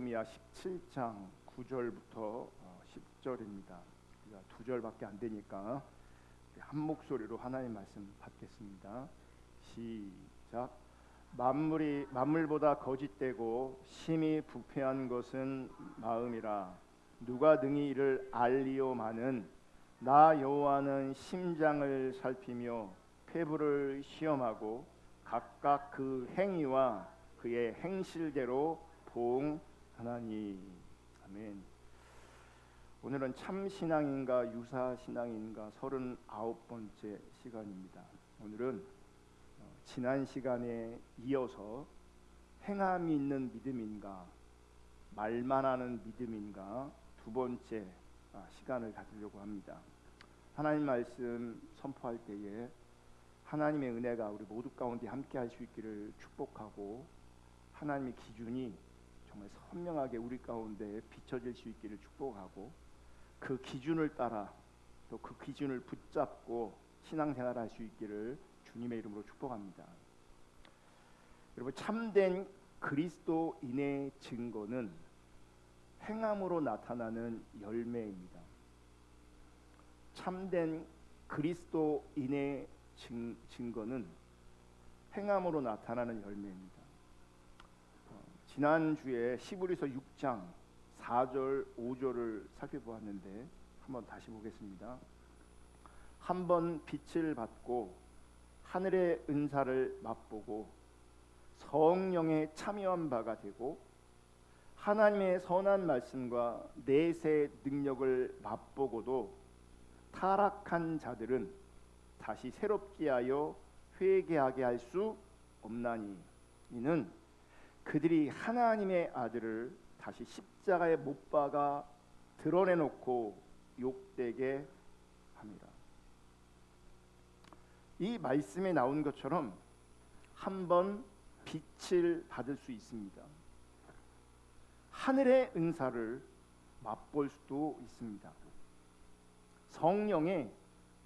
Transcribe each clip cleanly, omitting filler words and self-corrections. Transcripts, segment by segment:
예레미야 17장 9절부터 10절입니다. 우리가 두 절밖에 안 되니까 한 목소리로 하나님 말씀 받겠습니다. 시작. 만물보다 거짓되고 심히 부패한 것은 마음이라. 누가 능히 이를 알리오마는 나 여호와는 심장을 살피며 폐부를 시험하고 각각 그 행위와 그의 행실대로 보응하나니. 아멘. 오늘은 참신앙인가 유사신앙인가 39번째 시간입니다. 오늘은 지난 시간에 이어서 행함이 있는 믿음인가 말만 하는 믿음인가 두 번째 시간을 가지려고 합니다. 하나님 말씀 선포할 때에 하나님의 은혜가 우리 모두 가운데 함께 할 수 있기를 축복하고 하나님의 기준이 정말 선명하게 우리 가운데 비춰질 수 있기를 축복하고 그 기준을 따라 또 그 기준을 붙잡고 신앙생활을 할 수 있기를 주님의 이름으로 축복합니다. 여러분, 참된 그리스도인의 증거는 행함으로 나타나는 열매입니다. 참된 그리스도인의 증거는 행함으로 나타나는 열매입니다. 지난주에 히브리서 6장 4절 5절을 살펴보았는데 한번 다시 보겠습니다. 한번 빛을 받고 하늘의 은사를 맛보고 성령에 참여한 바가 되고 하나님의 선한 말씀과 내세 능력을 맛보고도 타락한 자들은 다시 새롭게 하여 회개하게 할 수 없나니 이는 그들이 하나님의 아들을 다시 십자가에 못 박아 드러내놓고 욕되게 합니다. 이 말씀에 나온 것처럼 한번 빛을 받을 수 있습니다. 하늘의 은사를 맛볼 수도 있습니다. 성령에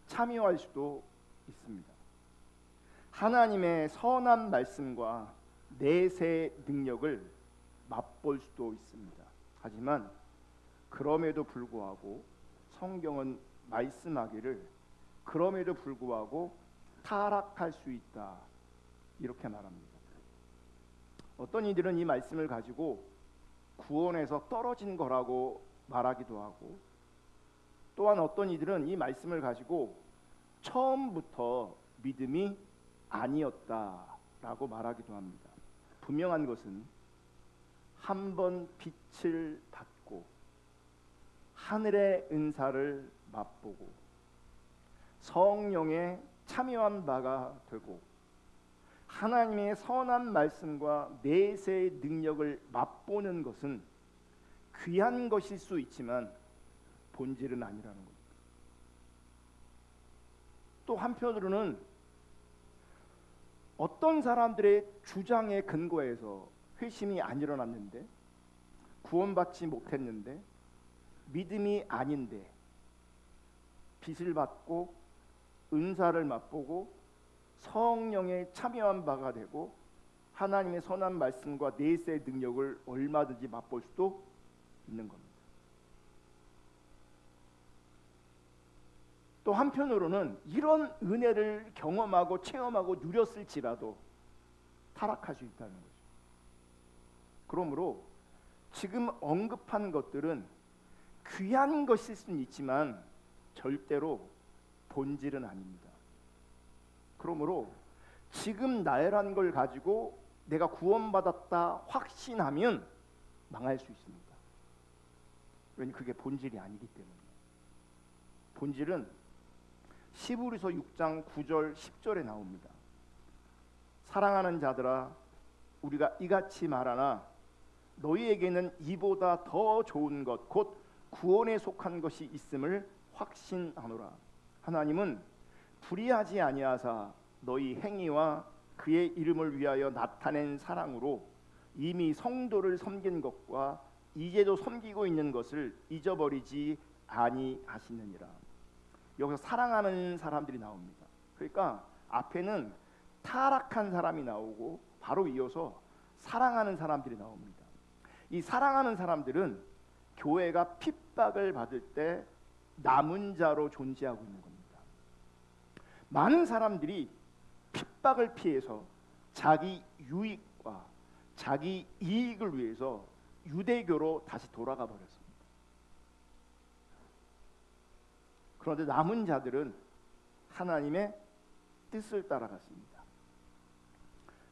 참여할 수도 있습니다. 하나님의 선한 말씀과 내세 능력을 맛볼 수도 있습니다. 하지만 그럼에도 불구하고 성경은 말씀하기를 그럼에도 불구하고 타락할 수 있다 이렇게 말합니다. 어떤 이들은 이 말씀을 가지고 구원에서 떨어진 거라고 말하기도 하고 또한 어떤 이들은 이 말씀을 가지고 처음부터 믿음이 아니었다라고 말하기도 합니다. 분명한 것은 한번 빛을 받고 하늘의 은사를 맛보고 성령에 참여한 바가 되고 하나님의 선한 말씀과 내세의 능력을 맛보는 것은 귀한 것일 수 있지만 본질은 아니라는 겁니다. 또 한편으로는 어떤 사람들의 주장에 근거해서 회심이 안 일어났는데 구원받지 못했는데 믿음이 아닌데 빛을 받고 은사를 맛보고 성령에 참여한 바가 되고 하나님의 선한 말씀과 내세의 능력을 얼마든지 맛볼 수도 있는 겁니다. 또 한편으로는 이런 은혜를 경험하고 체험하고 누렸을지라도 타락할 수 있다는 거죠. 그러므로 지금 언급한 것들은 귀한 것일 수는 있지만 절대로 본질은 아닙니다. 그러므로 지금 나열한 걸 가지고 내가 구원받았다 확신하면 망할 수 있습니다. 왜냐하면 그게 본질이 아니기 때문에. 본질은 히브리서 6장 9절 10절에 나옵니다. 사랑하는 자들아 우리가 이같이 말하나 너희에게는 이보다 더 좋은 것 곧 구원에 속한 것이 있음을 확신하노라. 하나님은 불의하지 아니하사 너희 행위와 그의 이름을 위하여 나타낸 사랑으로 이미 성도를 섬긴 것과 이제도 섬기고 있는 것을 잊어버리지 아니하시느니라. 여기서 사랑하는 사람들이 나옵니다. 그러니까 앞에는 타락한 사람이 나오고 바로 이어서 사랑하는 사람들이 나옵니다. 이 사랑하는 사람들은 교회가 핍박을 받을 때 남은 자로 존재하고 있는 겁니다. 많은 사람들이 핍박을 피해서 자기 유익과 자기 이익을 위해서 유대교로 다시 돌아가 버렸습니다. 그런데 남은 자들은 하나님의 뜻을 따라갔습니다.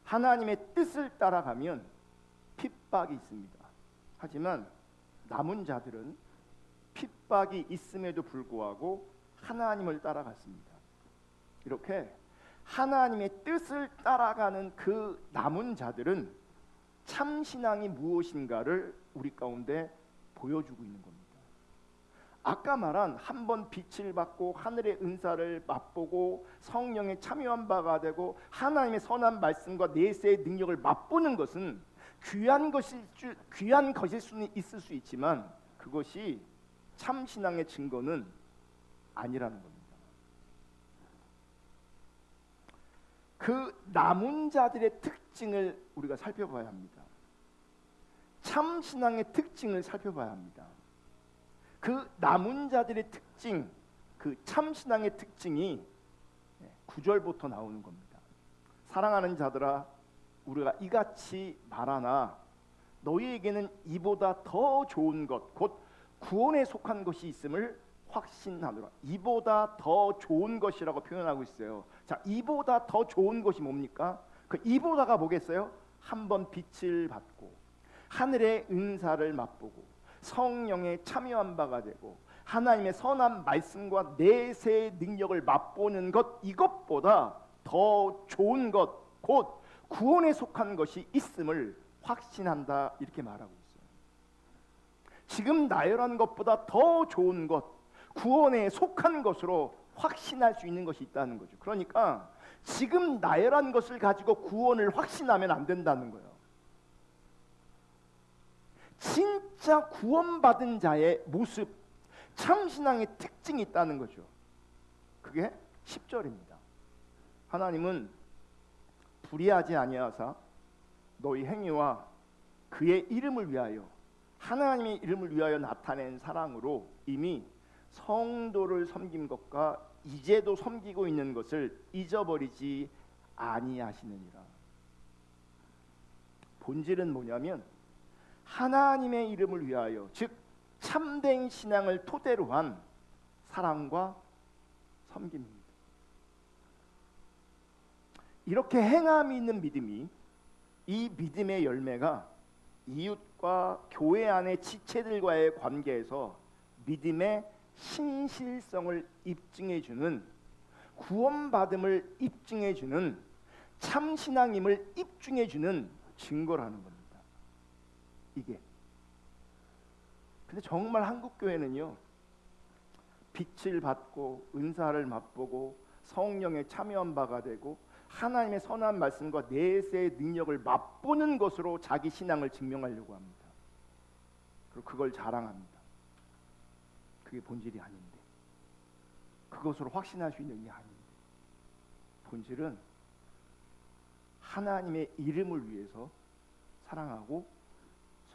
하나님의 뜻을 따라가면 핍박이 있습니다. 하지만 남은 자들은 핍박이 있음에도 불구하고 하나님을 따라갔습니다. 이렇게 하나님의 뜻을 따라가는 그 남은 자들은 참 신앙이 무엇인가를 우리 가운데 보여주고 있는 겁니다. 아까 말한 한 번 빛을 받고 하늘의 은사를 맛보고 성령에 참여한 바가 되고 하나님의 선한 말씀과 내세의 능력을 맛보는 것은 귀한 것일 수는 있을 수 있지만 그것이 참 신앙의 증거는 아니라는 겁니다. 그 남은 자들의 특징을 우리가 살펴봐야 합니다. 참 신앙의 특징을 살펴봐야 합니다. 그 남은 자들의 특징, 그 참 신앙의 특징이 9절부터 나오는 겁니다. 사랑하는 자들아, 우리가 이같이 말하나 너희에게는 이보다 더 좋은 것, 곧 구원에 속한 것이 있음을 확신하노라. 이보다 더 좋은 것이라고 표현하고 있어요. 자, 이보다 더 좋은 것이 뭡니까? 그 이보다가 뭐겠어요? 한번 빛을 받고 하늘의 은사를 맛보고 성령에 참여한 바가 되고 하나님의 선한 말씀과 내세의 능력을 맛보는 것, 이것보다 더 좋은 것, 곧 구원에 속한 것이 있음을 확신한다, 이렇게 말하고 있어요. 지금 나열한 것보다 더 좋은 것, 구원에 속한 것으로 확신할 수 있는 것이 있다는 거죠. 그러니까 지금 나열한 것을 가지고 구원을 확신하면 안 된다는 거예요. 진짜 구원받은 자의 모습, 참신앙의 특징이 있다는 거죠. 그게 10절입니다. 하나님은 불의하지 아니하사 너희 행위와 그의 이름을 위하여, 하나님의 이름을 위하여 나타낸 사랑으로 이미 성도를 섬긴 것과 이제도 섬기고 있는 것을 잊어버리지 아니하시느니라. 본질은 뭐냐면 하나님의 이름을 위하여, 즉 참된 신앙을 토대로 한 사랑과 섬김입니다. 이렇게 행함이 있는 믿음이, 이 믿음의 열매가 이웃과 교회 안의 지체들과의 관계에서 믿음의 신실성을 입증해주는, 구원받음을 입증해주는, 참신앙임을 입증해주는 증거라는 겁니다. 이게. 근데 정말 한국교회는요, 빛을 받고 은사를 맛보고 성령에 참여한 바가 되고 하나님의 선한 말씀과 내세의 능력을 맛보는 것으로 자기 신앙을 증명하려고 합니다. 그리고 그걸 자랑합니다. 그게 본질이 아닌데, 그것으로 확신할 수 있는 게 아닌데, 본질은 하나님의 이름을 위해서 사랑하고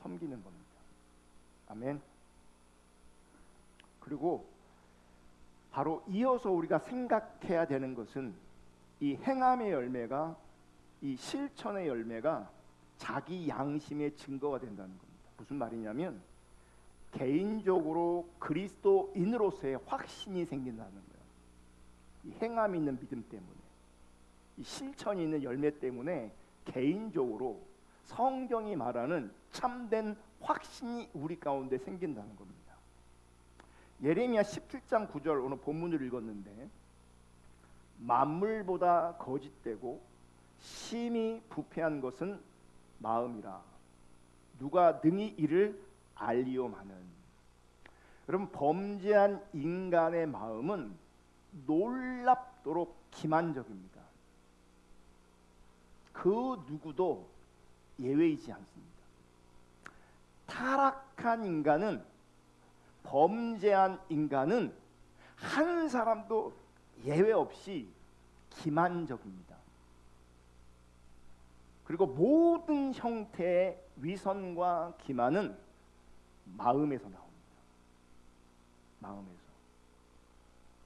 섬기는 겁니다. 아멘. 그리고 바로 이어서 우리가 생각해야 되는 것은 이 행함의 열매가, 이 실천의 열매가 자기 양심의 증거가 된다는 겁니다. 무슨 말이냐면 개인적으로 그리스도인으로서의 확신이 생긴다는 거예요. 이 행함이 있는 믿음 때문에, 이 실천이 있는 열매 때문에 개인적으로 성경이 말하는 참된 확신이 우리 가운데 생긴다는 겁니다. 예레미야 17장 9절, 오늘 본문을 읽었는데, 만물보다 거짓되고 심히 부패한 것은 마음이라 누가 능히 이를 알리오마는. 여러분, 범죄한 인간의 마음은 놀랍도록 기만적입니다. 그 누구도 예외이지 않습니다. 타락한 인간은, 범죄한 인간은 한 사람도 예외 없이 기만적입니다. 그리고 모든 형태의 위선과 기만은 마음에서 나옵니다. 마음에서.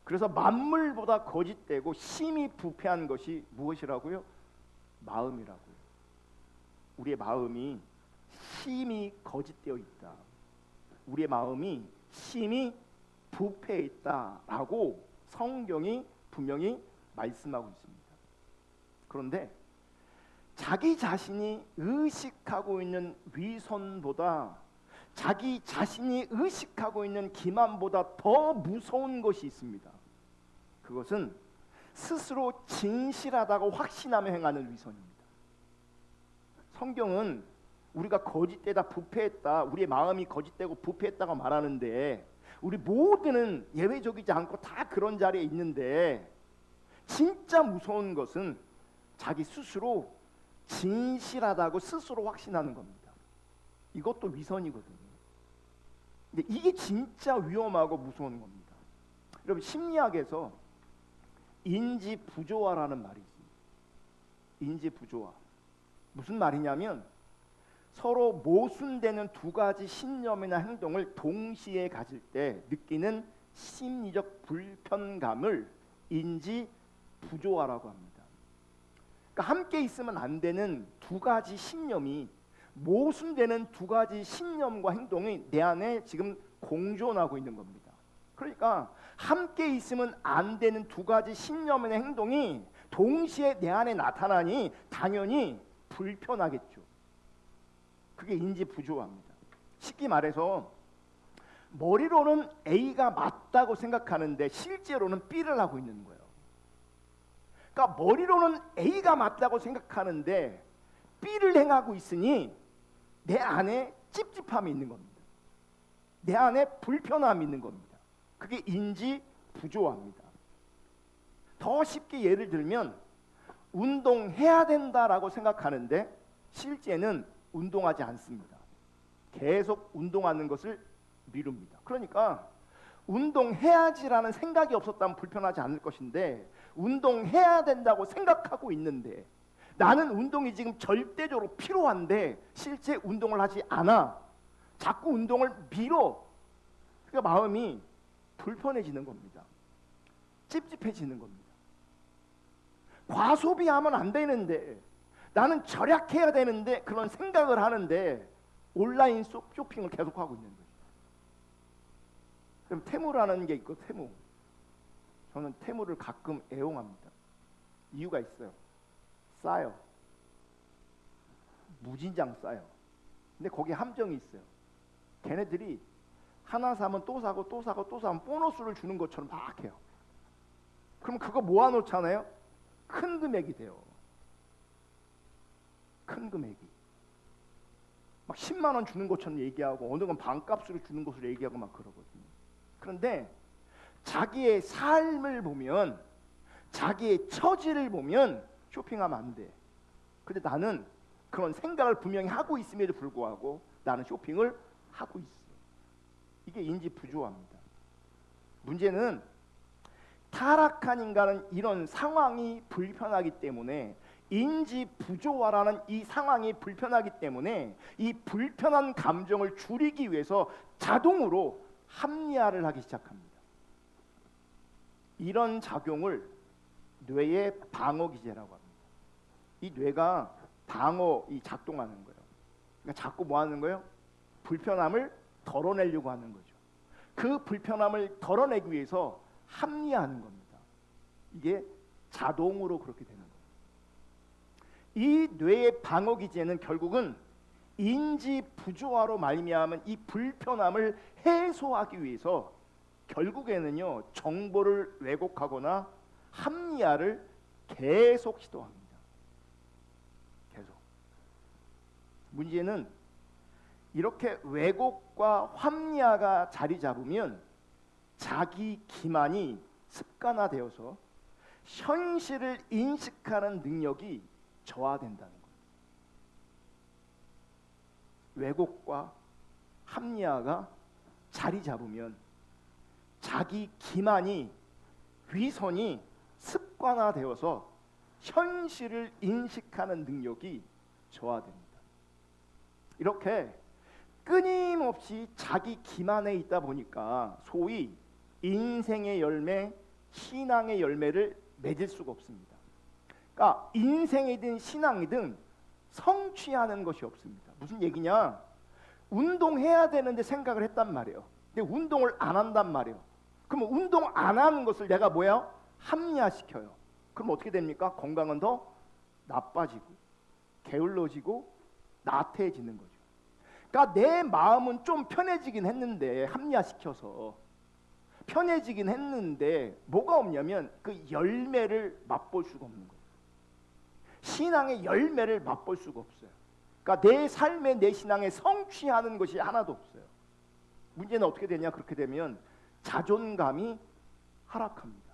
그래서 만물보다 거짓되고 심히 부패한 것이 무엇이라고요? 마음이라고요. 우리의 마음이 심히 거짓되어 있다. 우리의 마음이 심히 부패해 있다라고 성경이 분명히 말씀하고 있습니다. 그런데 자기 자신이 의식하고 있는 위선보다, 자기 자신이 의식하고 있는 기만보다 더 무서운 것이 있습니다. 그것은 스스로 진실하다고 확신하며 행하는 위선입니다. 성경은 우리가 거짓되다, 부패했다, 우리의 마음이 거짓되고 부패했다고 말하는데, 우리 모두는 예외적이지 않고 다 그런 자리에 있는데, 진짜 무서운 것은 자기 스스로 진실하다고 스스로 확신하는 겁니다. 이것도 위선이거든요. 근데 이게 진짜 위험하고 무서운 겁니다. 여러분, 심리학에서 인지부조화라는 말이 있습니다. 인지부조화. 무슨 말이냐면 서로 모순되는 두 가지 신념이나 행동을 동시에 가질 때 느끼는 심리적 불편감을 인지부조화라고 합니다. 그러니까 함께 있으면 안 되는 두 가지 신념이, 모순되는 두 가지 신념과 행동이 내 안에 지금 공존하고 있는 겁니다. 그러니까 함께 있으면 안 되는 두 가지 신념이나 행동이 동시에 내 안에 나타나니 당연히 불편하겠죠. 그게 인지부조화입니다. 쉽게 말해서 머리로는 A가 맞다고 생각하는데 실제로는 B를 하고 있는 거예요. 그러니까 머리로는 A가 맞다고 생각하는데 B를 행하고 있으니 내 안에 찝찝함이 있는 겁니다. 내 안에 불편함이 있는 겁니다. 그게 인지부조화입니다. 더 쉽게 예를 들면 운동해야 된다라고 생각하는데 실제는 운동하지 않습니다. 계속 운동하는 것을 미룹니다. 그러니까 운동해야지라는 생각이 없었다면 불편하지 않을 것인데, 운동해야 된다고 생각하고 있는데 나는 운동이 지금 절대적으로 필요한데 실제 운동을 하지 않아. 자꾸 운동을 미뤄. 그러니까 마음이 불편해지는 겁니다. 찝찝해지는 겁니다. 과소비하면 안 되는데, 나는 절약해야 되는데 그런 생각을 하는데 온라인 쇼핑을 계속하고 있는 거죠. 그럼 테무라는 게 있고, 테무. 저는 테무를 가끔 애용합니다. 이유가 있어요. 싸요. 무진장 싸요. 근데 거기에 함정이 있어요. 걔네들이 하나 사면 또 사고 또 사고 또 사면 보너스를 주는 것처럼 막 해요. 그럼 그거 모아놓잖아요. 큰 금액이 돼요. 큰 금액이. 막 10만 원 주는 것처럼 얘기하고 어느 건 반값으로 주는 것으로 얘기하고 막 그러거든요. 그런데 자기의 삶을 보면, 자기의 처지를 보면 쇼핑하면 안 돼. 근데 나는 그런 생각을 분명히 하고 있음에도 불구하고 나는 쇼핑을 하고 있어. 이게 인지부조화입니다. 문제는 타락한 인간은 이런 상황이 불편하기 때문에, 인지부조화라는 이 상황이 불편하기 때문에 이 불편한 감정을 줄이기 위해서 자동으로 합리화를 하기 시작합니다. 이런 작용을 뇌의 방어기제라고 합니다. 이 뇌가 방어 작동하는 거예요. 그러니까 자꾸 뭐 하는 거예요? 불편함을 덜어내려고 하는 거죠. 그 불편함을 덜어내기 위해서 합리화하는 겁니다. 이게 자동으로 그렇게 되는 거예요. 이 뇌의 방어기제는 결국은 인지부조화로 말미암은 이 불편함을 해소하기 위해서 결국에는요, 정보를 왜곡하거나 합리화를 계속 시도합니다. 계속. 문제는 이렇게 왜곡과 합리화가 자리 잡으면 자기 기만이 습관화되어서 현실을 인식하는 능력이 저하된다는 거예요. 왜곡과 합리화가 자리 잡으면 자기 기만이, 위선이 습관화되어서 현실을 인식하는 능력이 저하됩니다. 이렇게 끊임없이 자기 기만에 있다 보니까 소위 인생의 열매, 신앙의 열매를 맺을 수가 없습니다. 그러니까 인생이든 신앙이든 성취하는 것이 없습니다. 무슨 얘기냐? 운동해야 되는데 생각을 했단 말이에요. 근데 운동을 안 한단 말이에요. 그러면 운동 안 하는 것을 내가 뭐야? 합리화시켜요. 그럼 어떻게 됩니까? 건강은 더 나빠지고 게을러지고 나태해지는 거죠. 그러니까 내 마음은 좀 편해지긴 했는데, 합리화시켜서 편해지긴 했는데 뭐가 없냐면 그 열매를 맛볼 수가 없는 거예요. 신앙의 열매를 맛볼 수가 없어요. 그러니까 내 삶에, 내 신앙에 성취하는 것이 하나도 없어요. 문제는 어떻게 되냐? 그렇게 되면 자존감이 하락합니다.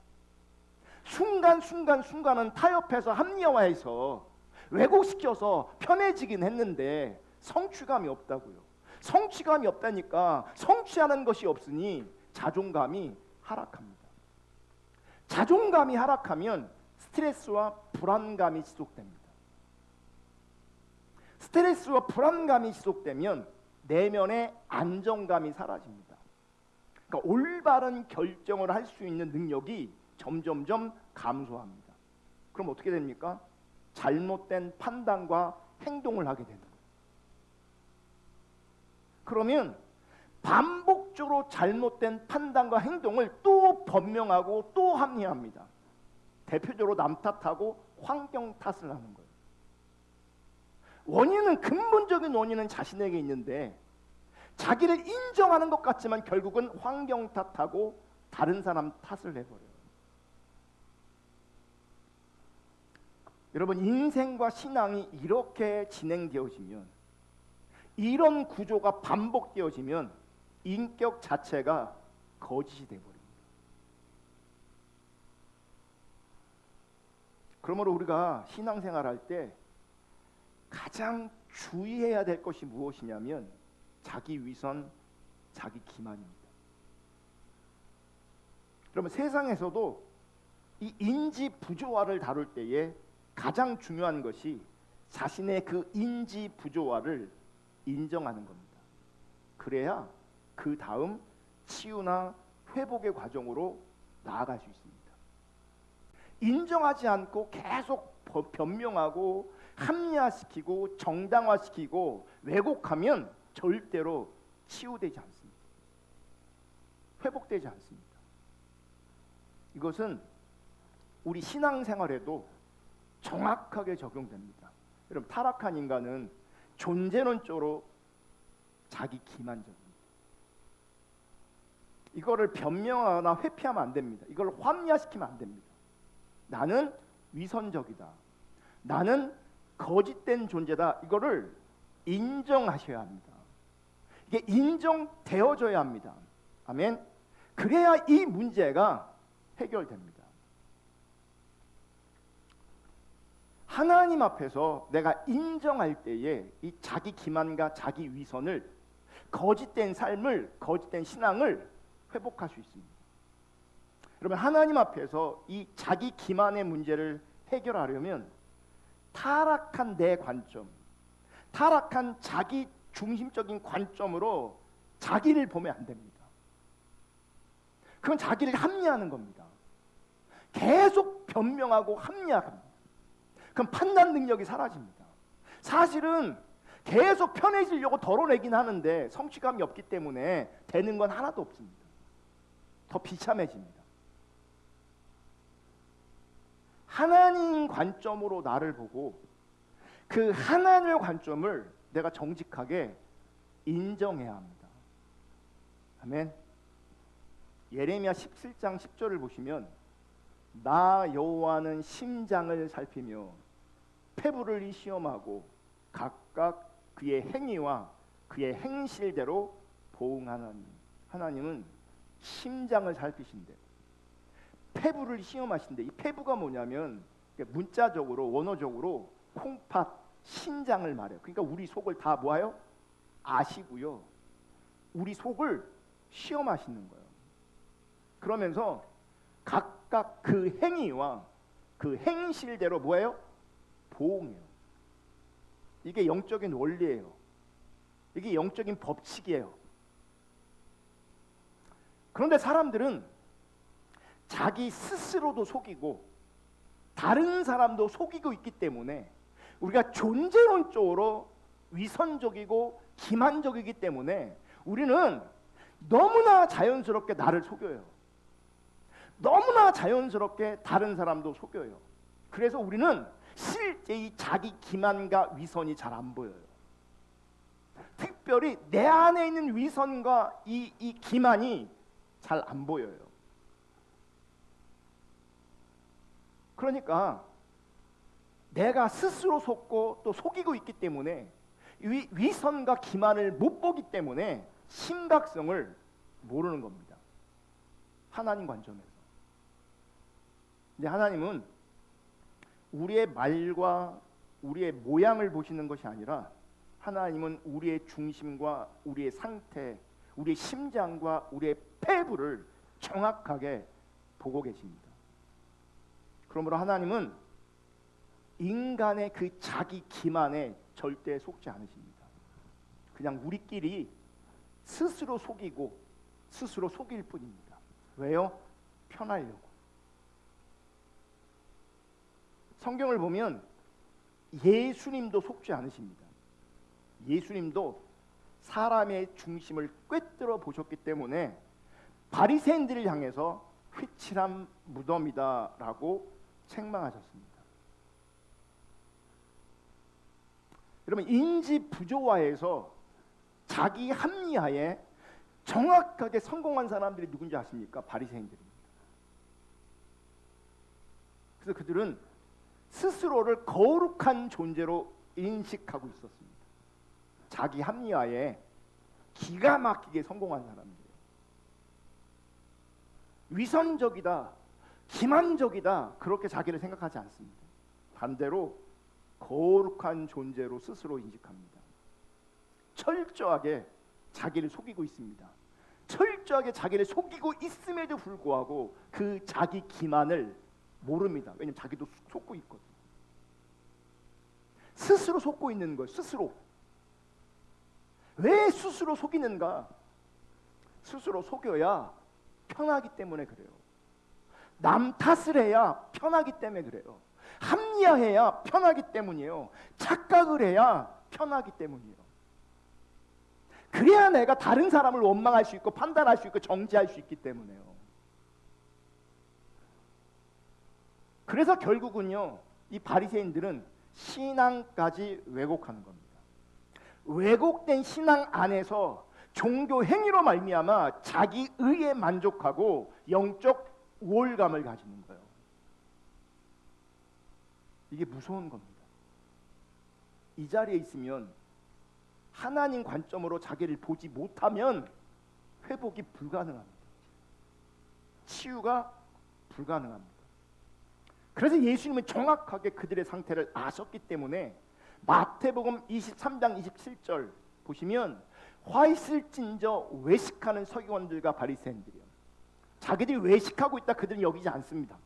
순간은 타협해서 합리화해서 왜곡시켜서 편해지긴 했는데 성취감이 없다고요. 성취감이 없다니까 성취하는 것이 없으니 자존감이 하락합니다. 자존감이 하락하면 스트레스와 불안감이 지속됩니다. 스트레스와 불안감이 지속되면 내면의 안정감이 사라집니다. 그러니까 올바른 결정을 할 수 있는 능력이 점점점 감소합니다. 그럼 어떻게 됩니까? 잘못된 판단과 행동을 하게 되는 거예요. 그러면 반복적으로 잘못된 판단과 행동을 또 변명하고 또 합리화합니다. 대표적으로 남 탓하고 환경 탓을 하는 거예요. 근본적인 원인은 자신에게 있는데 자기를 인정하는 것 같지만 결국은 환경 탓하고 다른 사람 탓을 해버려요. 여러분, 인생과 신앙이 이렇게 진행되어지면, 이런 구조가 반복되어지면 인격 자체가 거짓이 되어버립니다. 그러므로 우리가 신앙생활할 때 가장 주의해야 될 것이 무엇이냐면 자기 위선, 자기 기만입니다. 그러면 세상에서도 이 인지 부조화를 다룰 때에 가장 중요한 것이 자신의 그 인지 부조화를 인정하는 겁니다. 그래야 그 다음 치유나 회복의 과정으로 나아갈 수 있습니다. 인정하지 않고 계속 변명하고 합리화시키고 정당화시키고 왜곡하면 절대로 치유되지 않습니다. 회복되지 않습니다. 이것은 우리 신앙생활에도 정확하게 적용됩니다. 여러분, 타락한 인간은 존재론적으로 자기 기만적입니다. 이거를 변명하거나 회피하면 안 됩니다. 이걸 합리화시키면 안 됩니다. 나는 위선적이다. 나는 거짓된 존재다. 이거를 인정하셔야 합니다. 이게 인정되어져야 합니다. 아멘. 그래야 이 문제가 해결됩니다. 하나님 앞에서 내가 인정할 때에 이 자기 기만과 자기 위선을, 거짓된 삶을, 거짓된 신앙을 회복할 수 있습니다. 여러분, 하나님 앞에서 이 자기 기만의 문제를 해결하려면 타락한 내 관점, 타락한 자기 중심적인 관점으로 자기를 보면 안 됩니다. 그건 자기를 합리화하는 겁니다. 계속 변명하고 합리화합니다. 그럼 판단 능력이 사라집니다. 사실은 계속 편해지려고 덜어내긴 하는데 성취감이 없기 때문에 되는 건 하나도 없습니다. 더 비참해집니다. 하나님 관점으로 나를 보고 그 하나님의 관점을 내가 정직하게 인정해야 합니다. 아멘. 예레미야 17장 10절을 보시면 나 여호와는 심장을 살피며 폐부를 시험하고 각각 그의 행위와 그의 행실대로 보응하나니. 하나님은 심장을 살피신대. 폐부를 시험하신대. 이 폐부가 뭐냐면 문자적으로, 원어적으로 콩팥, 신장을 말해요. 그러니까 우리 속을 다 뭐예요? 아시고요. 우리 속을 시험하시는 거예요. 그러면서 각각 그 행위와 그 행실대로 뭐예요? 보응해요. 이게 영적인 원리예요. 이게 영적인 법칙이에요. 그런데 사람들은 자기 스스로도 속이고 다른 사람도 속이고 있기 때문에, 우리가 존재론적으로 위선적이고 기만적이기 때문에 우리는 너무나 자연스럽게 나를 속여요. 너무나 자연스럽게 다른 사람도 속여요. 그래서 우리는 실제 이 자기 기만과 위선이 잘 안 보여요. 특별히 내 안에 있는 위선과 이 기만이 잘 안 보여요. 그러니까 내가 스스로 속고 또 속이고 있기 때문에 위선과 기만을 못 보기 때문에 심각성을 모르는 겁니다. 하나님 관점에서. 근데 하나님은 우리의 말과 우리의 모양을 보시는 것이 아니라, 하나님은 우리의 중심과 우리의 상태, 우리의 심장과 우리의 폐부를 정확하게 보고 계십니다. 그러므로 하나님은 인간의 그 자기 기만에 절대 속지 않으십니다. 그냥 우리끼리 스스로 속이고 스스로 속일 뿐입니다. 왜요? 편하려고. 성경을 보면 예수님도 속지 않으십니다. 예수님도 사람의 중심을 꿰뚫어 보셨기 때문에 바리새인들을 향해서 회칠한 무덤이다라고 책망하셨습니다. 여러분, 인지 부조화에서 자기 합리화에 정확하게 성공한 사람들이 누군지 아십니까? 바리새인들입니다. 그래서 그들은 스스로를 거룩한 존재로 인식하고 있었습니다. 자기 합리화에 기가 막히게 성공한 사람들이에요. 위선적이다, 기만적이다, 그렇게 자기를 생각하지 않습니다. 반대로 거룩한 존재로 스스로 인식합니다. 철저하게 자기를 속이고 있습니다. 철저하게 자기를 속이고 있음에도 불구하고 그 자기 기만을 모릅니다. 왜냐하면 자기도 속고 있거든요. 스스로 속고 있는 거예요. 스스로. 왜 스스로 속이는가? 스스로 속여야 편하기 때문에 그래요. 남 탓을 해야 편하기 때문에 그래요. 합리화해야 편하기 때문이에요. 착각을 해야 편하기 때문이에요. 그래야 내가 다른 사람을 원망할 수 있고 판단할 수 있고 정죄할 수 있기 때문에요. 그래서 결국은요, 이 바리새인들은 신앙까지 왜곡하는 겁니다. 왜곡된 신앙 안에서 종교 행위로 말미암아 자기 의에 만족하고 영적 우월감을 가지는 거예요. 이게 무서운 겁니다. 이 자리에 있으면 하나님 관점으로 자기를 보지 못하면 회복이 불가능합니다. 치유가 불가능합니다. 그래서 예수님은 정확하게 그들의 상태를 아셨기 때문에 마태복음 23장 27절 보시면, 화 있을진저 외식하는 서기관들과 바리새인들이요. 자기들이 외식하고 있다 그들은 여기지 않습니다.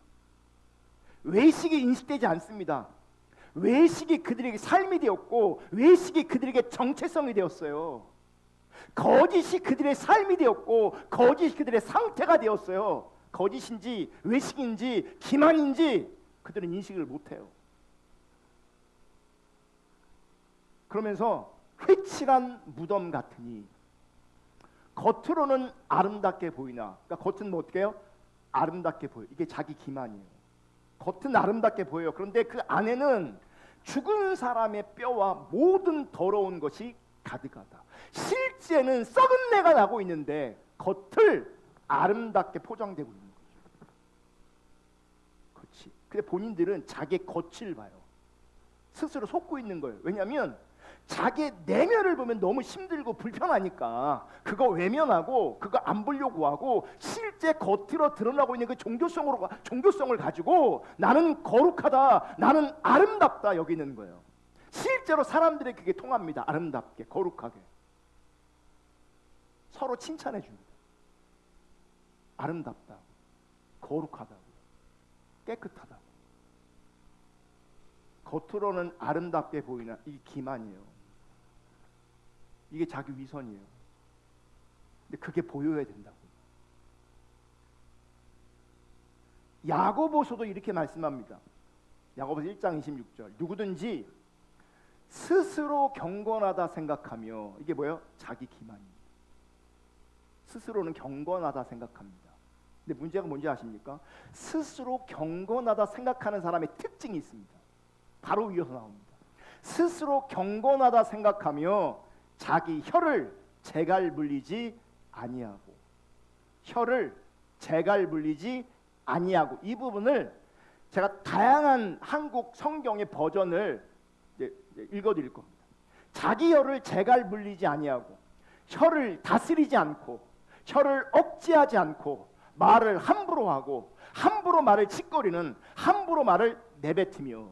외식이 인식되지 않습니다. 외식이 그들에게 삶이 되었고 외식이 그들에게 정체성이 되었어요. 거짓이 그들의 삶이 되었고 거짓이 그들의 상태가 되었어요. 거짓인지 외식인지 기만인지 그들은 인식을 못해요. 그러면서 회칠한 무덤 같으니, 겉으로는 아름답게 보이나, 그러니까 겉은 뭐 어떻게 해요? 아름답게 보여. 이게 자기 기만이에요. 겉은 아름답게 보여요. 그런데 그 안에는 죽은 사람의 뼈와 모든 더러운 것이 가득하다. 실제는 썩은 내가 나고 있는데 겉을 아름답게 포장되고 있는 거죠. 그렇지. 근데 본인들은 자기의 겉을 봐요. 스스로 속고 있는 거예요. 왜냐하면 자기의 내면을 보면 너무 힘들고 불편하니까 그거 외면하고 그거 안 보려고 하고, 실제 겉으로 드러나고 있는 그 종교성을 가지고 나는 거룩하다, 나는 아름답다 여기는 거예요. 실제로 사람들에게 그게 통합니다. 아름답게, 거룩하게. 서로 칭찬해 줍니다. 아름답다, 거룩하다, 깨끗하다. 겉으로는 아름답게 보이는 이 기만이에요. 이게 자기 위선이에요. 근데 그게 보여야 된다고. 야고보서도 이렇게 말씀합니다. 야고보서 1장 26절. 누구든지 스스로 경건하다 생각하며, 이게 뭐예요? 자기 기만입니다. 스스로는 경건하다 생각합니다. 근데 문제가 뭔지 아십니까? 스스로 경건하다 생각하는 사람의 특징이 있습니다. 바로 이어서 나옵니다. 스스로 경건하다 생각하며 자기 혀를 재갈 물리지 아니하고, 혀를 재갈 물리지 아니하고, 이 부분을 제가 다양한 한국 성경의 버전을 읽어드릴 겁니다. 자기 혀를 재갈 물리지 아니하고, 혀를 다스리지 않고, 혀를 억제하지 않고, 말을 함부로 하고, 함부로 말을 칫거리는, 함부로 말을 내뱉으며,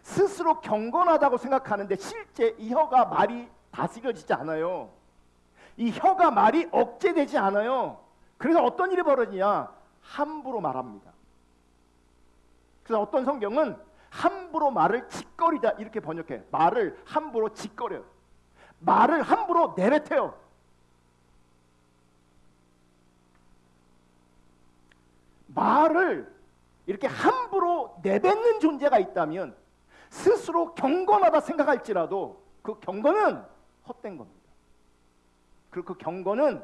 스스로 경건하다고 생각하는데 실제 이 혀가 말이 다스려지지 않아요. 이 혀가 말이 억제되지 않아요. 그래서 어떤 일이 벌어지냐? 함부로 말합니다. 그래서 어떤 성경은 함부로 말을 칫거리다 이렇게 번역해. 말을 함부로 칫거려요. 말을 함부로 내뱉어요. 말을 이렇게 함부로 내뱉는 존재가 있다면 스스로 경건하다 생각할지라도 그 경건은 헛된 겁니다. 그리고 그 경건은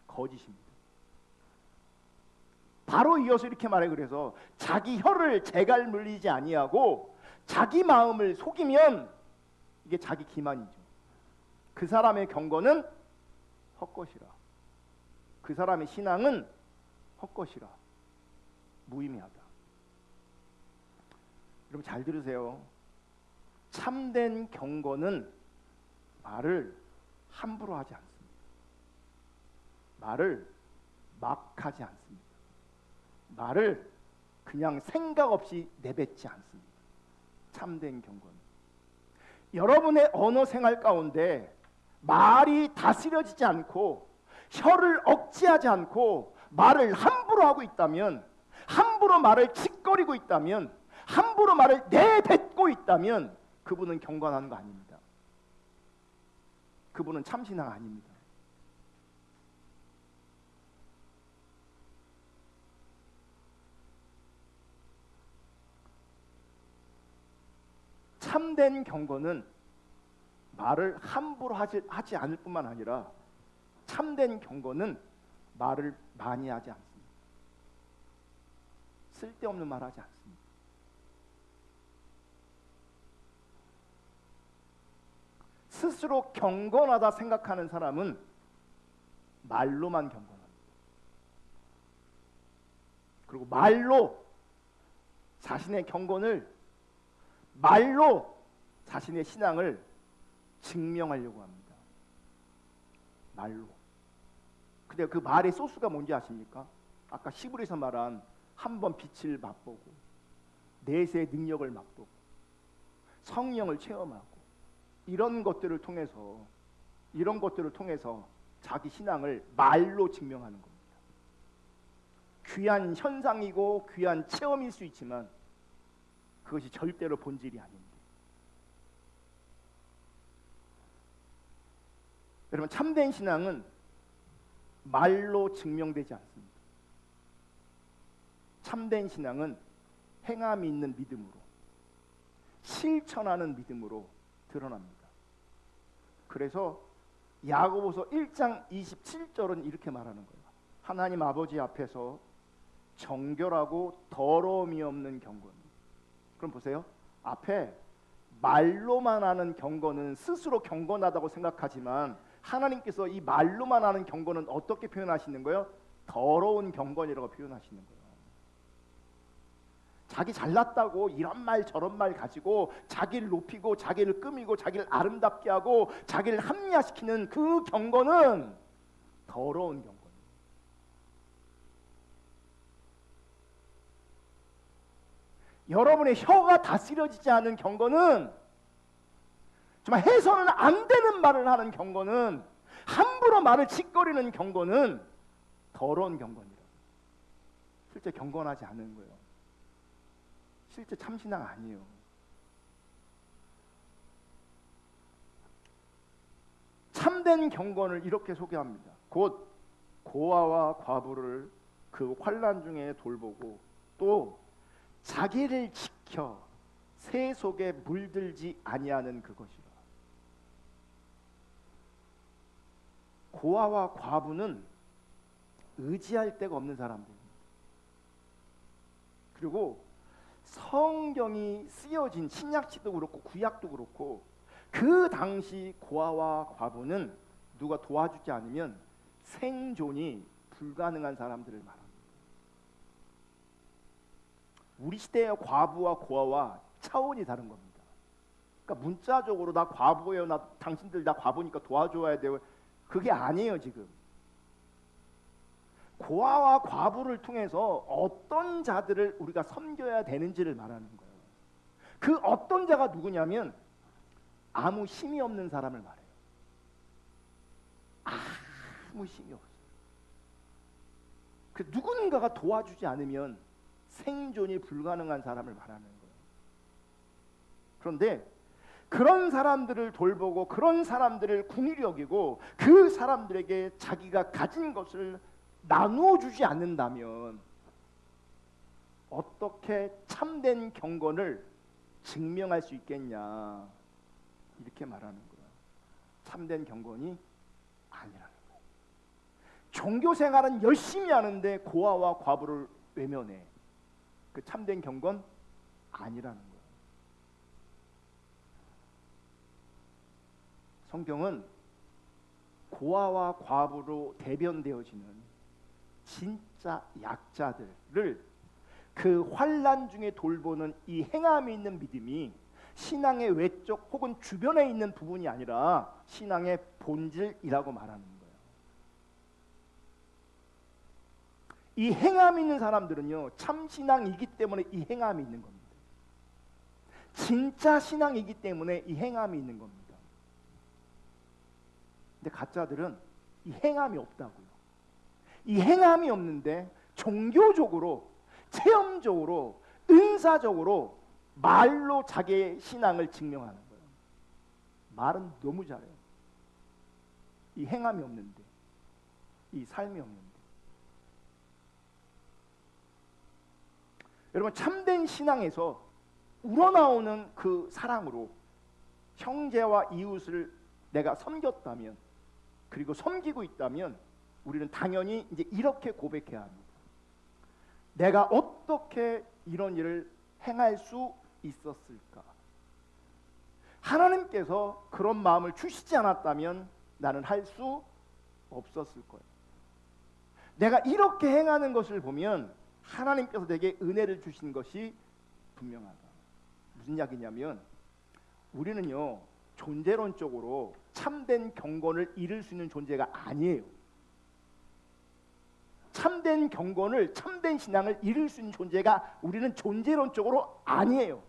거짓입니다. 바로 이어서 이렇게 말해. 그래서 자기 혀를 재갈 물리지 아니하고 자기 마음을 속이면 이게 자기 기만이죠. 그 사람의 경건은 헛것이라. 그 사람의 신앙은 헛것이라. 무의미하다. 여러분 잘 들으세요. 참된 경건은 말을 함부로 하지 않습니다. 말을 막 하지 않습니다. 말을 그냥 생각 없이 내뱉지 않습니다. 참된 경건. 여러분의 언어 생활 가운데 말이 다스려지지 않고 혀를 억제하지 않고 말을 함부로 하고 있다면, 함부로 말을 칫거리고 있다면, 함부로 말을 내뱉고 있다면 그분은 경건한 거 아닙니다. 그분은 참신앙 아닙니다. 참된 경건은 말을 함부로 하지 않을 뿐만 아니라 참된 경건은 말을 많이 하지 않습니다. 쓸데없는 말 하지 않습니다. 스스로 경건하다 생각하는 사람은 말로만 경건합니다. 그리고 말로 자신의 경건을, 말로 자신의 신앙을 증명하려고 합니다. 말로. 근데 그 말의 소스가 뭔지 아십니까? 아까 시브리에서 말한 한번 빛을 맛보고, 내세의 능력을 맛보고, 성령을 체험하고, 이런 것들을 통해서 자기 신앙을 말로 증명하는 겁니다. 귀한 현상이고 귀한 체험일 수 있지만 그것이 절대로 본질이 아닙니다. 여러분, 참된 신앙은 말로 증명되지 않습니다. 참된 신앙은 행함이 있는 믿음으로, 실천하는 믿음으로 드러납니다. 그래서 야고보서 1장 27절은 이렇게 말하는 거예요. 하나님 아버지 앞에서 정결하고 더러움이 없는 경건. 그럼 보세요. 앞에 말로만 하는 경건은 스스로 경건하다고 생각하지만 하나님께서 이 말로만 하는 경건은 어떻게 표현하시는 거예요? 더러운 경건이라고 표현하시는 거예요. 자기 잘났다고 이런 말 저런 말 가지고 자기를 높이고 자기를 꾸미고 자기를 아름답게 하고 자기를 합리화시키는 그 경건은 더러운 경건. 여러분의 혀가 다스려지지 않은 경건은, 정말 해서는 안 되는 말을 하는 경건은, 함부로 말을 칫거리는 경건은 더러운 경건이라고. 실제 경건하지 않은 거예요. 실제 참신앙 아니에요. 참된 경건을 이렇게 소개합니다. 곧 고아와 과부를 그 환난 중에 돌보고 또 자기를 지켜 새 속에 물들지 아니하는 그것이라. 고아와 과부는 의지할 데가 없는 사람들입니다. 그리고 성경이 쓰여진 신약시도 그렇고 구약도 그렇고 그 당시 고아와 과부는 누가 도와주지 않으면 생존이 불가능한 사람들을 말합니다. 우리 시대의 과부와 고아와 차원이 다른 겁니다. 그러니까 문자적으로 나 과부예요, 나 당신들 나 과부니까 도와줘야 돼요, 그게 아니에요. 지금 고아와 과부를 통해서 어떤 자들을 우리가 섬겨야 되는지를 말하는 거예요. 그 어떤 자가 누구냐면 아무 힘이 없는 사람을 말해요. 아무 힘이 없어요. 그 누군가가 도와주지 않으면 생존이 불가능한 사람을 말하는 거예요. 그런데 그런 사람들을 돌보고 그런 사람들을 긍휼히 여기고 그 사람들에게 자기가 가진 것을 나누어 주지 않는다면 어떻게 참된 경건을 증명할 수 있겠냐, 이렇게 말하는 거예요. 참된 경건이 아니라는 거예요. 종교 생활은 열심히 하는데 고아와 과부를 외면해. 그 참된 경건 아니라는 거예요. 성경은 고아와 과부로 대변되어지는 진짜 약자들을 그 환난 중에 돌보는 이 행함이 있는 믿음이 신앙의 외적 혹은 주변에 있는 부분이 아니라 신앙의 본질이라고 말하는 거예요. 이 행함이 있는 사람들은요, 참 신앙이기 때문에 이 행함이 있는 겁니다. 진짜 신앙이기 때문에 이 행함이 있는 겁니다. 근데 가짜들은 이 행함이 없다고요. 이 행함이 없는데 종교적으로, 체험적으로, 은사적으로 말로 자기의 신앙을 증명하는 거예요. 말은 너무 잘해요. 이 행함이 없는데, 이 삶이 없는데. 여러분, 참된 신앙에서 우러나오는 그 사랑으로 형제와 이웃을 내가 섬겼다면, 그리고 섬기고 있다면 우리는 당연히 이제 이렇게 고백해야 합니다. 내가 어떻게 이런 일을 행할 수 있었을까? 하나님께서 그런 마음을 주시지 않았다면 나는 할 수 없었을 거예요. 내가 이렇게 행하는 것을 보면 하나님께서 내게 은혜를 주신 것이 분명하다. 무슨 이야기냐면 우리는요, 존재론적으로 참된 경건을 이룰 수 있는 존재가 아니에요. 참된 경건을, 참된 신앙을 이룰 수 있는 존재가 우리는 존재론적으로 아니에요.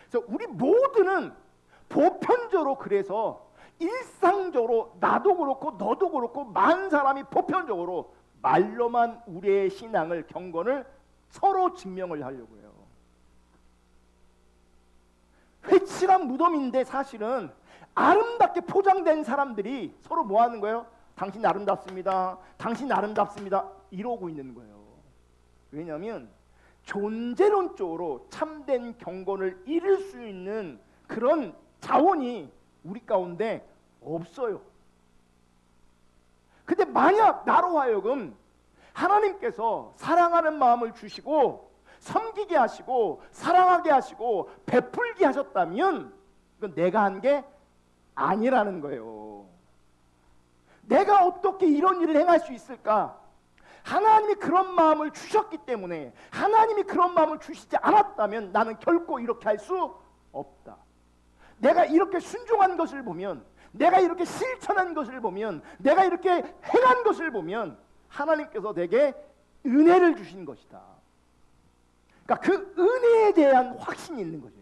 그래서 우리 모두는 보편적으로, 그래서 일상적으로 나도 그렇고 너도 그렇고 많은 사람이 보편적으로 말로만 우리의 신앙을, 경건을 서로 증명을 하려고 해요. 회칠한 무덤인데 사실은 아름답게 포장된 사람들이 서로 뭐 하는 거예요? 당신 아름답습니다, 당신 아름답습니다 이러고 있는 거예요. 왜냐하면 존재론적으로 참된 경건을 이룰 수 있는 그런 자원이 우리 가운데 없어요. 근데 만약 나로 하여금 하나님께서 사랑하는 마음을 주시고 섬기게 하시고 사랑하게 하시고 베풀게 하셨다면 이건 내가 한 게 아니라는 거예요. 내가 어떻게 이런 일을 행할 수 있을까? 하나님이 그런 마음을 주셨기 때문에, 하나님이 그런 마음을 주시지 않았다면 나는 결코 이렇게 할 수 없다. 내가 이렇게 순종한 것을 보면, 내가 이렇게 실천한 것을 보면, 내가 이렇게 행한 것을 보면 하나님께서 내게 은혜를 주신 것이다. 그러니까 그 은혜에 대한 확신이 있는 거죠.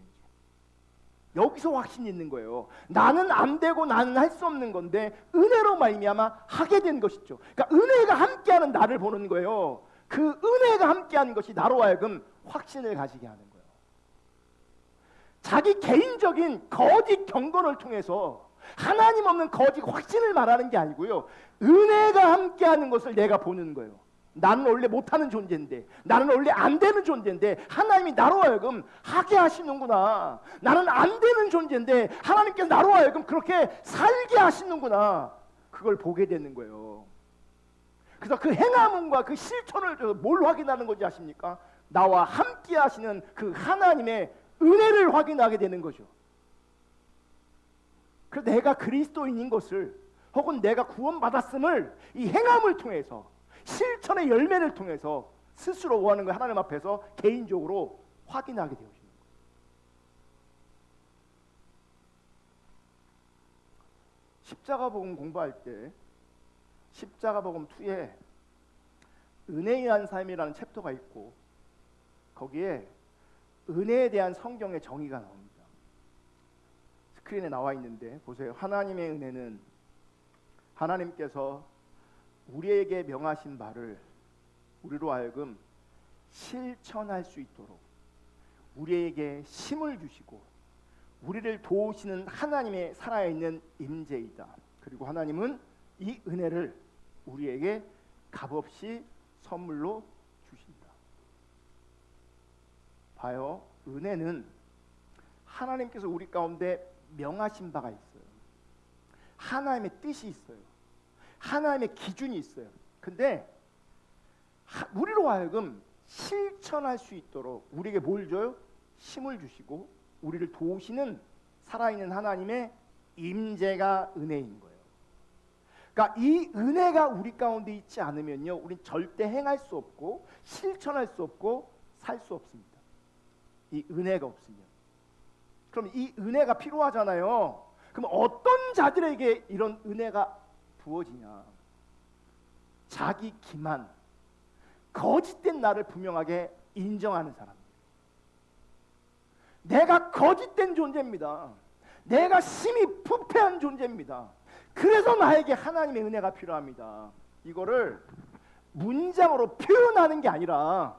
여기서 확신이 있는 거예요. 나는 안 되고 나는 할 수 없는 건데 은혜로 말미암아 하게 된 것이죠. 그러니까 은혜가 함께하는 나를 보는 거예요. 그 은혜가 함께하는 것이 나로 하여금 확신을 가지게 하는 거예요. 자기 개인적인 거짓 경건을 통해서 하나님 없는 거짓 확신을 말하는 게 아니고요. 은혜가 함께하는 것을 내가 보는 거예요. 나는 원래 못하는 존재인데, 나는 원래 안 되는 존재인데 하나님이 나로 하여금 하게 하시는구나. 나는 안 되는 존재인데 하나님께서 나로 하여금 그렇게 살게 하시는구나. 그걸 보게 되는 거예요. 그래서 그 행함과 그 실천을 뭘 확인하는 건지 아십니까? 나와 함께 하시는 그 하나님의 은혜를 확인하게 되는 거죠. 그래서 내가 그리스도인인 것을, 혹은 내가 구원받았음을 이 행함을 통해서, 실천의 열매를 통해서 스스로 원하는 걸 하나님 앞에서 개인적으로 확인하게 되어지는 거예요. 십자가복음 공부할 때 십자가복음 2에 은혜에 대한 삶이라는 챕터가 있고, 거기에 은혜에 대한 성경의 정의가 나옵니다. 스크린에 나와 있는데 보세요. 하나님의 은혜는 하나님께서 우리에게 명하신 바를 우리로 하여금 실천할 수 있도록 우리에게 힘을 주시고 우리를 도우시는 하나님의 살아있는 임재이다. 그리고 하나님은 이 은혜를 우리에게 값없이 선물로 주신다. 봐요. 은혜는 하나님께서 우리 가운데 명하신 바가 있어요. 하나님의 뜻이 있어요. 하나님의 기준이 있어요. 근데 우리로 하여금 실천할 수 있도록 우리에게 뭘 줘요? 힘을 주시고 우리를 도우시는 살아있는 하나님의 임재가 은혜인 거예요. 그러니까 이 은혜가 우리 가운데 있지 않으면요, 우린 절대 행할 수 없고 실천할 수 없고 살 수 없습니다. 이 은혜가 없으면. 그럼 이 은혜가 필요하잖아요. 그럼 어떤 자들에게 이런 은혜가 부어지냐? 자기 기만, 거짓된 나를 분명하게 인정하는 사람. 내가 거짓된 존재입니다. 내가 심히 부패한 존재입니다. 그래서 나에게 하나님의 은혜가 필요합니다. 이거를 문장으로 표현하는 게 아니라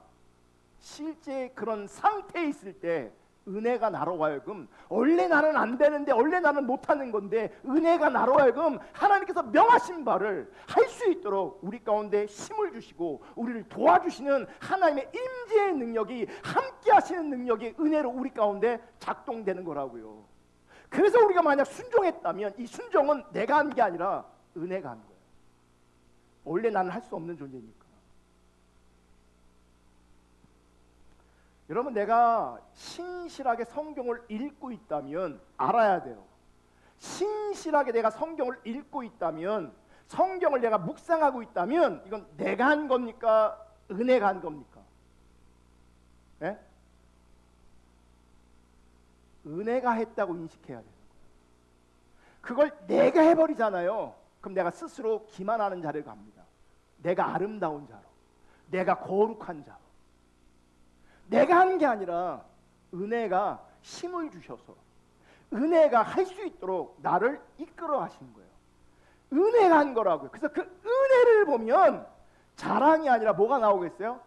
실제 그런 상태에 있을 때 은혜가 나로 하여금, 원래 나는 안 되는데, 원래 나는 못하는 건데 은혜가 나로 하여금 하나님께서 명하신 바를 할 수 있도록 우리 가운데 힘을 주시고 우리를 도와주시는 하나님의 임재의 능력이, 함께 하시는 능력이 은혜로 우리 가운데 작동되는 거라고요. 그래서 우리가 만약 순종했다면 이 순종은 내가 한 게 아니라 은혜가 한 거예요. 원래 나는 할 수 없는 존재니까. 여러분, 내가 신실하게 성경을 읽고 있다면 알아야 돼요. 신실하게 내가 성경을 읽고 있다면, 성경을 내가 묵상하고 있다면 이건 내가 한 겁니까? 은혜가 한 겁니까? 네? 은혜가 했다고 인식해야 돼요. 그걸 내가 해버리잖아요. 그럼 내가 스스로 기만하는 자를 갑니다. 내가 아름다운 자로, 내가 거룩한 자로. 내가 하는 게 아니라 은혜가 힘을 주셔서 은혜가 할 수 있도록 나를 이끌어 가시는 거예요. 은혜가 한 거라고요. 그래서 그 은혜를 보면 자랑이 아니라 뭐가 나오겠어요?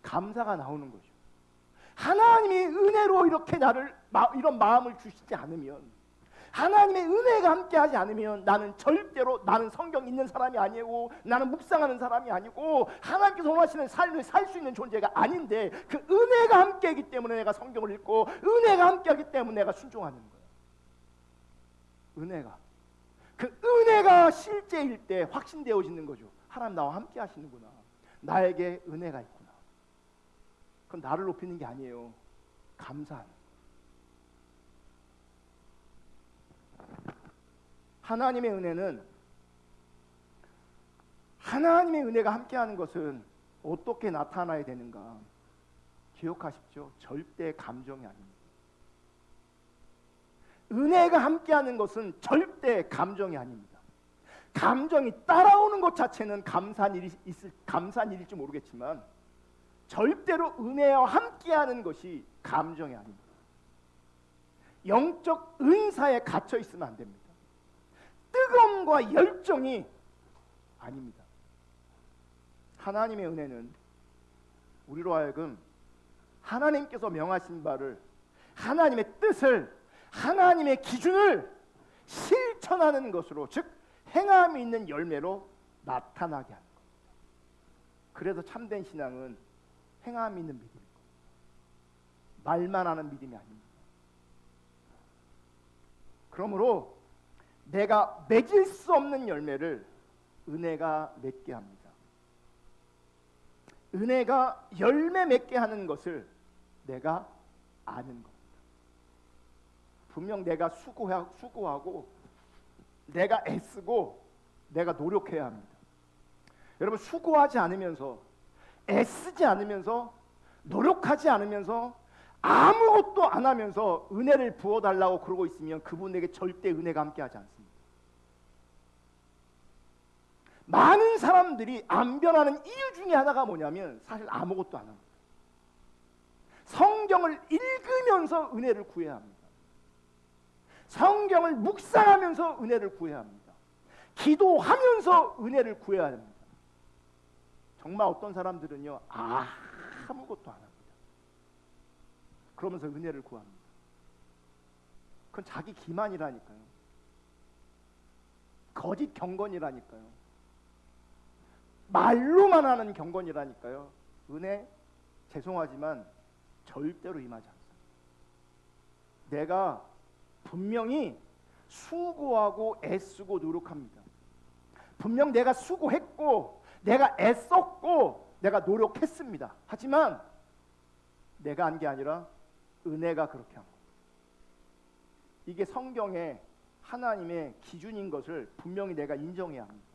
감사가 나오는 거죠. 하나님이 은혜로 이렇게 나를 이런 마음을 주시지 않으면, 하나님의 은혜가 함께하지 않으면 나는 절대로, 나는 성경 읽는 사람이 아니고 나는 묵상하는 사람이 아니고 하나님께서 원하시는 삶을 살 수 있는 존재가 아닌데, 그 은혜가 함께하기 때문에 내가 성경을 읽고 은혜가 함께하기 때문에 내가 순종하는 거예요. 은혜가, 그 은혜가 실제일 때 확신되어지는 거죠. 하나님 나와 함께 하시는구나, 나에게 은혜가 있구나. 그건 나를 높이는 게 아니에요. 감사하는. 하나님의 은혜는, 하나님의 은혜가 함께하는 것은 어떻게 나타나야 되는가? 기억하십시오. 절대 감정이 아닙니다. 은혜가 함께하는 것은 절대 감정이 아닙니다. 감정이 따라오는 것 자체는 감사한 일일지 모르겠지만 절대로 은혜와 함께하는 것이 감정이 아닙니다. 영적 은사에 갇혀 있으면 안 됩니다. 뜨거움과 열정이 아닙니다. 하나님의 은혜는 우리로 하여금 하나님께서 명하신 바를, 하나님의 뜻을, 하나님의 기준을 실천하는 것으로, 즉 행함이 있는 열매로 나타나게 하는 것. 그래서 참된 신앙은 행함이 있는 믿음입니다. 말만 하는 믿음이 아닙니다. 그러므로 내가 맺을 수 없는 열매를 은혜가 맺게 합니다. 은혜가 열매 맺게 하는 것을 내가 아는 겁니다. 분명 내가 수고하고 내가 애쓰고 내가 노력해야 합니다. 여러분, 수고하지 않으면서, 애쓰지 않으면서, 노력하지 않으면서, 아무것도 안 하면서 은혜를 부어달라고 그러고 있으면 그분에게 절대 은혜가 함께하지 않습니다. 많은 사람들이 안 변하는 이유 중에 하나가 뭐냐면 사실 아무것도 안 합니다. 성경을 읽으면서 은혜를 구해야 합니다. 성경을 묵상하면서 은혜를 구해야 합니다. 기도하면서 은혜를 구해야 합니다. 정말 어떤 사람들은요, 아무것도 안 합니다. 그러면서 은혜를 구합니다. 그건 자기 기만이라니까요. 거짓 경건이라니까요. 말로만 하는 경건이라니까요. 은혜, 죄송하지만 절대로 임하지 않습니다. 내가 분명히 수고하고 애쓰고 노력합니다. 분명 내가 수고했고 내가 애썼고 내가 노력했습니다. 하지만 내가 한 게 아니라 은혜가 그렇게 한 겁니다. 이게 성경의 하나님의 기준인 것을 분명히 내가 인정해야 합니다.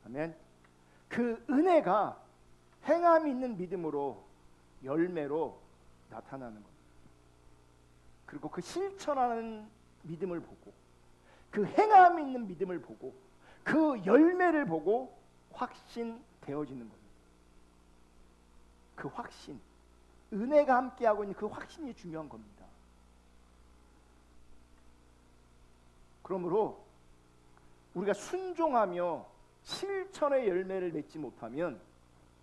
아멘. 그 은혜가 행함이 있는 믿음으로 열매로 나타나는 겁니다. 그리고 그 실천하는 믿음을 보고, 그 행함이 있는 믿음을 보고, 그 열매를 보고 확신되어지는 겁니다. 그 확신, 은혜가 함께하고 있는 그 확신이 중요한 겁니다. 그러므로 우리가 순종하며 실천의 열매를 맺지 못하면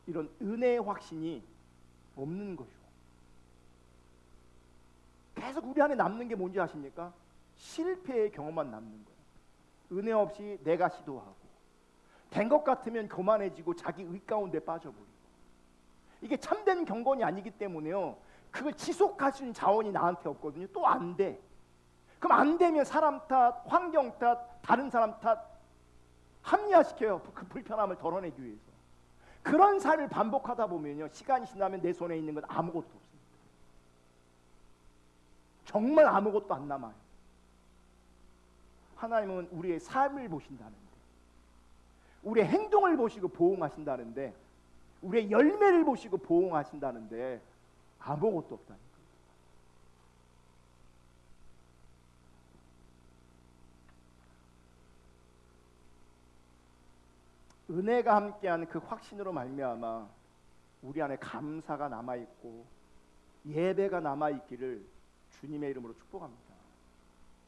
이런 은혜의 확신이 없는 거죠. 계속 우리 안에 남는 게 뭔지 아십니까? 실패의 경험만 남는 거예요. 은혜 없이 내가 시도하고 된 것 같으면 교만해지고 자기 의 가운데 빠져버리고. 이게 참된 경건이 아니기 때문에요, 그걸 지속할 수 있는 자원이 나한테 없거든요. 또 안 돼. 그럼 안 되면 사람 탓, 환경 탓, 다른 사람 탓 합리화시켜요. 그 불편함을 덜어내기 위해서. 그런 삶을 반복하다 보면요, 시간이 지나면 내 손에 있는 건 아무것도 없습니다. 정말 아무것도 안 남아요. 하나님은 우리의 삶을 보신다는데, 우리의 행동을 보시고 보응하신다는데, 우리의 열매를 보시고 보응하신다는데 아무것도 없다니까요. 은혜가 함께하는 그 확신으로 말미암아 우리 안에 감사가 남아있고 예배가 남아있기를 주님의 이름으로 축복합니다.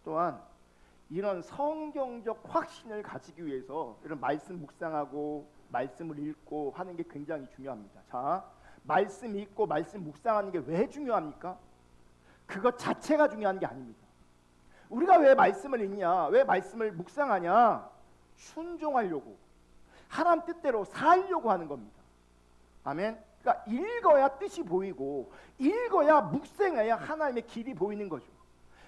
또한 이런 성경적 확신을 가지기 위해서 이런 말씀 묵상하고 말씀을 읽고 하는 게 굉장히 중요합니다. 자, 말씀 읽고 말씀 묵상하는 게 왜 중요합니까? 그것 자체가 중요한 게 아닙니다. 우리가 왜 말씀을 읽냐, 왜 말씀을 묵상하냐? 순종하려고, 하나님 뜻대로 살려고 하는 겁니다. 아멘. 그러니까 읽어야 뜻이 보이고, 읽어야 묵상해야 하나님의 길이 보이는 거죠.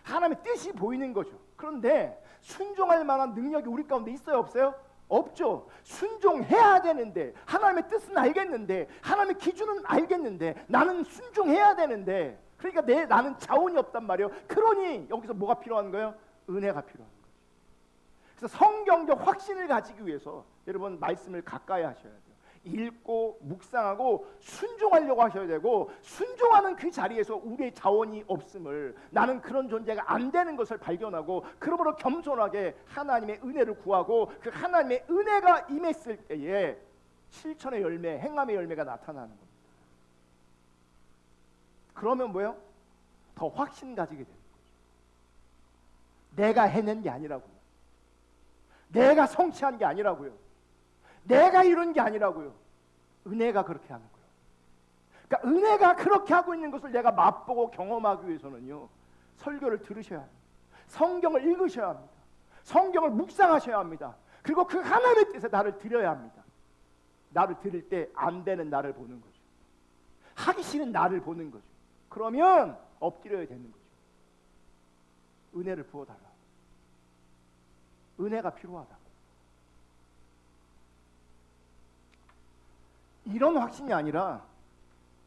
하나님의 뜻이 보이는 거죠. 그런데 순종할 만한 능력이 우리 가운데 있어요, 없어요? 없죠. 순종해야 되는데, 하나님의 뜻은 알겠는데, 하나님의 기준은 알겠는데, 나는 순종해야 되는데, 그러니까 나는 자원이 없단 말이에요. 그러니 여기서 뭐가 필요한 거예요? 은혜가 필요한 거죠. 그래서 성경적 확신을 가지기 위해서 여러분 말씀을 가까이 하셔야 돼요. 읽고 묵상하고 순종하려고 하셔야 되고, 순종하는 그 자리에서 우리의 자원이 없음을, 나는 그런 존재가 안 되는 것을 발견하고, 그러므로 겸손하게 하나님의 은혜를 구하고, 그 하나님의 은혜가 임했을 때에 실천의 열매, 행함의 열매가 나타나는 겁니다. 그러면 뭐예요? 더 확신 가지게 되는 거죠. 내가 해낸 게 아니라고요. 내가 성취한 게 아니라고요. 내가 이룬 게 아니라고요. 은혜가 그렇게 하는 거예요. 그러니까 은혜가 그렇게 하고 있는 것을 내가 맛보고 경험하기 위해서는요, 설교를 들으셔야 합니다. 성경을 읽으셔야 합니다. 성경을 묵상하셔야 합니다. 그리고 그 하나님의 뜻에 나를 드려야 합니다. 나를 드릴 때 안 되는 나를 보는 거죠. 하기 싫은 나를 보는 거죠. 그러면 엎드려야 되는 거죠. 은혜를 부어달라. 은혜가 필요하다. 이런 확신이 아니라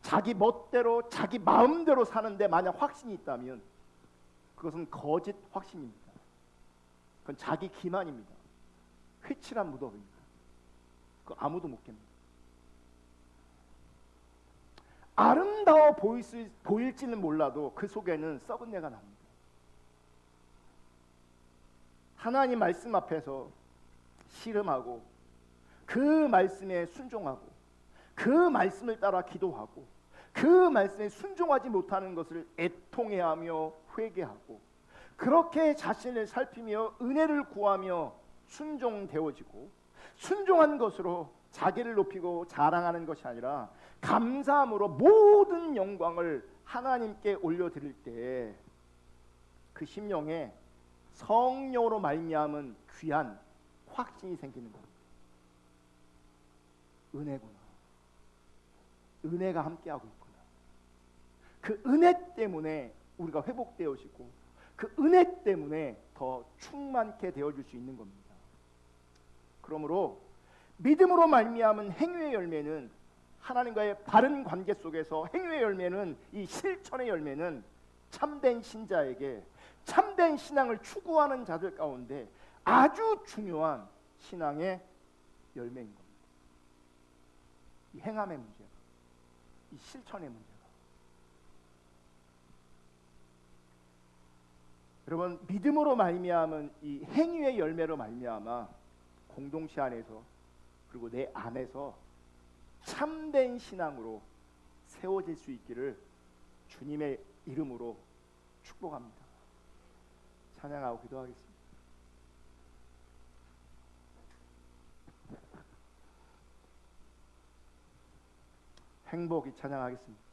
자기 멋대로 자기 마음대로 사는데 만약 확신이 있다면 그것은 거짓 확신입니다. 그건 자기 기만입니다. 회칠한 무덤입니다. 그거 아무도 못 깹니다. 아름다워 보일지는 몰라도 그 속에는 썩은 내가 납니다. 하나님 말씀 앞에서 씨름하고 그 말씀에 순종하고 그 말씀을 따라 기도하고 그 말씀에 순종하지 못하는 것을 애통해하며 회개하고 그렇게 자신을 살피며 은혜를 구하며 순종되어지고 순종한 것으로 자기를 높이고 자랑하는 것이 아니라 감사함으로 모든 영광을 하나님께 올려드릴 때 그 심령에 성령으로 말미암은 귀한 확신이 생기는 겁니다. 은혜구나. 은혜가 함께하고 있구나. 그 은혜 때문에 우리가 회복되어지고 그 은혜 때문에 더 충만케 되어줄 수 있는 겁니다. 그러므로 믿음으로 말미암은 행위의 열매는 하나님과의 바른 관계 속에서 행위의 열매는 이 실천의 열매는 참된 신자에게 참된 신앙을 추구하는 자들 가운데 아주 중요한 신앙의 열매인 겁니다. 이 행함의 문제가, 이 실천의 문제가. 여러분, 믿음으로 말미암은 이 행위의 열매로 말미암아 공동체 안에서 그리고 내 안에서 참된 신앙으로 세워질 수 있기를 주님의 이름으로 축복합니다. 찬양하고 기도하겠습니다. 행복이 찬양하겠습니다.